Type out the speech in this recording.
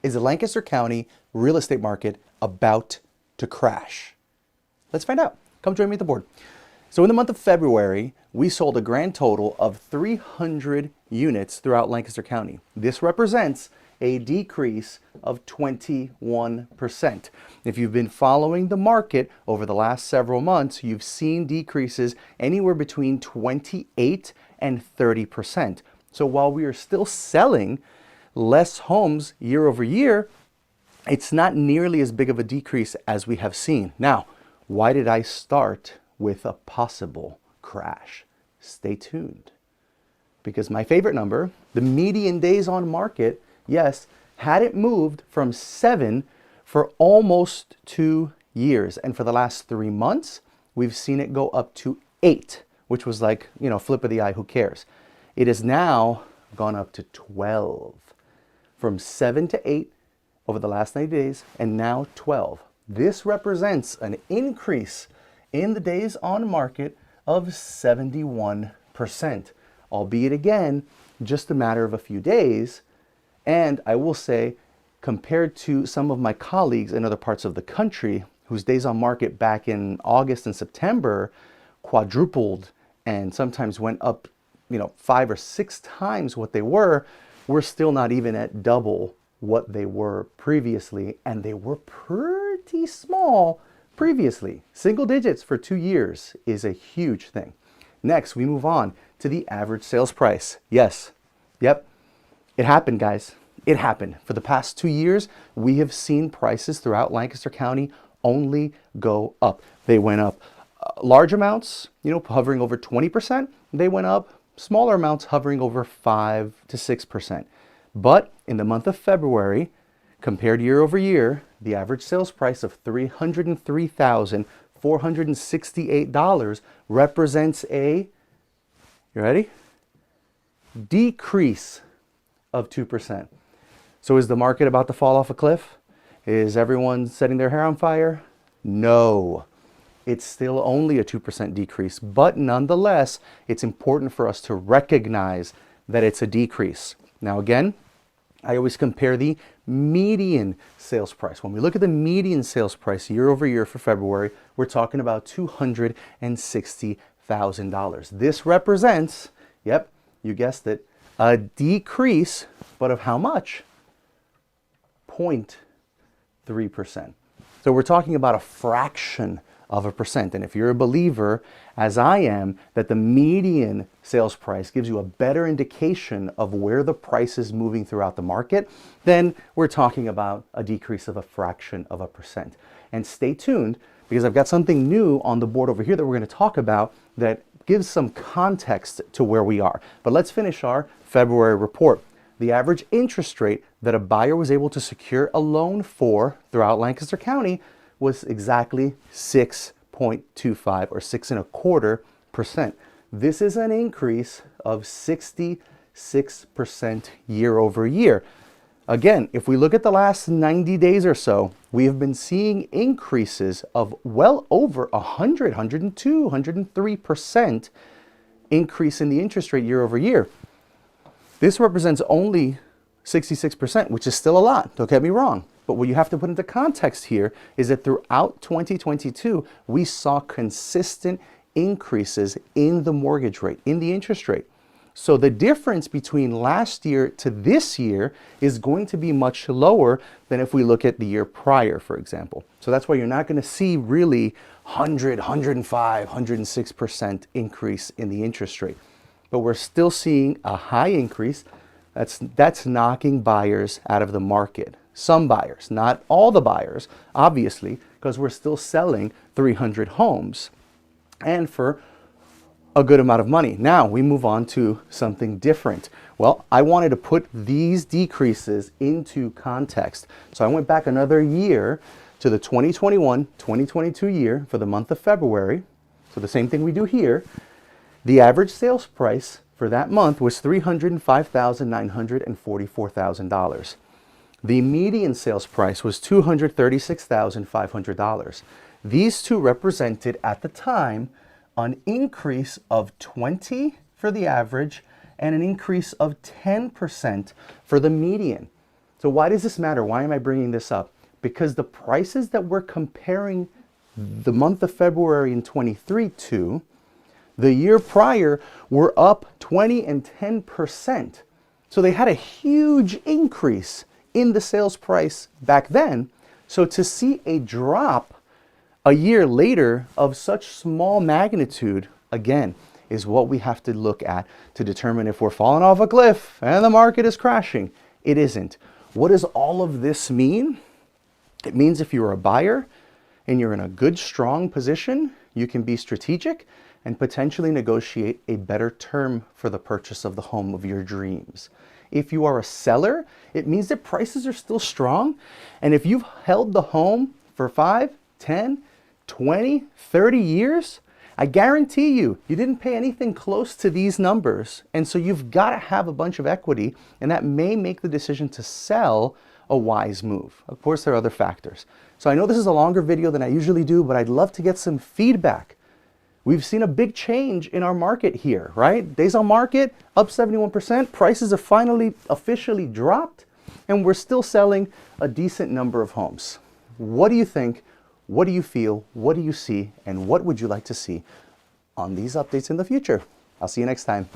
Is the Lancaster County real estate market about to crash? Let's find out. Come join me at the board. So in the month of February, we sold a grand total of 300 units throughout Lancaster County. This represents a decrease of 21%. If you've been following the market over the last several months, you've seen decreases anywhere between 28 and 30%. So while we are still selling less homes year over year, it's not nearly as big of a decrease as we have seen. Now, why did I start with a possible crash? Stay tuned. Because my favorite number, the median days on market, yes, hadn't moved from 7 for almost 2 years. And for the last 3 months, we've seen it go up to 8, which was like, flip of the eye, who cares? It has now gone up to 12. From 7 to 8 over the last 90 days, and now 12. This represents an increase in the days on market of 71%, albeit again, just a matter of a few days. And I will say, compared to some of my colleagues in other parts of the country, whose days on market back in August and September quadrupled and sometimes went up, 5 or 6 times what they were, we're still not even at double what they were previously, and they were pretty small previously. Single digits for 2 years is a huge thing. Next, we move on to the average sales price. Yes, yep, it happened, guys. It happened. For the past 2 years, we have seen prices throughout Lancaster County only go up. They went up large amounts, hovering over 20%. They went up smaller amounts, hovering over 5 to 6%. But in the month of February, compared year over year, the average sales price of $303,468 represents a, you ready? Decrease of 2%. So is the market about to fall off a cliff? Is everyone setting their hair on fire? No. It's still only a 2% decrease, but nonetheless, it's important for us to recognize that it's a decrease. Now again, I always compare the median sales price. When we look at the median sales price year over year for February, we're talking about $260,000. This represents, yep, you guessed it, a decrease, but of how much? 0.3%. So we're talking about a fraction of a percent. And if you're a believer, as I am, that the median sales price gives you a better indication of where the price is moving throughout the market, then we're talking about a decrease of a fraction of a percent. And stay tuned, because I've got something new on the board over here that we're going to talk about that gives some context to where we are. But let's finish our February report. The average interest rate that a buyer was able to secure a loan for throughout Lancaster County was exactly 6.25 or 6.25%. This is an increase of 66% year over year. Again, if we look at the last 90 days or so, we have been seeing increases of well over 100, 102, 103% increase in the interest rate year over year. This represents only 66%, which is still a lot, don't get me wrong. But what you have to put into context here is that throughout 2022, we saw consistent increases in the mortgage rate, in the interest rate. So the difference between last year to this year is going to be much lower than if we look at the year prior, for example. So that's why you're not going to see really 100, 105, 106% increase in the interest rate. But we're still seeing a high increase. That's knocking buyers out of the market. Some buyers, not all the buyers, obviously, because we're still selling 300 homes and for a good amount of money. Now we move on to something different. Well, I wanted to put these decreases into context. So I went back another year to the 2021-2022 year for the month of February. So the same thing we do here. The average sales price for that month was $305,944,000. The median sales price was $236,500. These two represented at the time an increase of 20 for the average and an increase of 10% for the median. So why does this matter? Why am I bringing this up? Because the prices that we're comparing the month of February in 23 to, the year prior, were up 20 and 10%. So they had a huge increase in the sales price back then. So to see a drop a year later of such small magnitude, again, is what we have to look at to determine if we're falling off a cliff and the market is crashing. It isn't. What does all of this mean? It means if you're a buyer and you're in a good, strong position, you can be strategic and potentially negotiate a better term for the purchase of the home of your dreams. If you are a seller, it means that prices are still strong. And if you've held the home for 5, 10, 20, 30 years, I guarantee you didn't pay anything close to these numbers. And so you've got to have a bunch of equity, and that may make the decision to sell a wise move. Of course, there are other factors. So I know this is a longer video than I usually do, but I'd love to get some feedback. We've seen a big change in our market here, right? Days on market, up 71%. Prices have finally officially dropped, and we're still selling a decent number of homes. What do you think? What do you feel? What do you see? And what would you like to see on these updates in the future? I'll see you next time.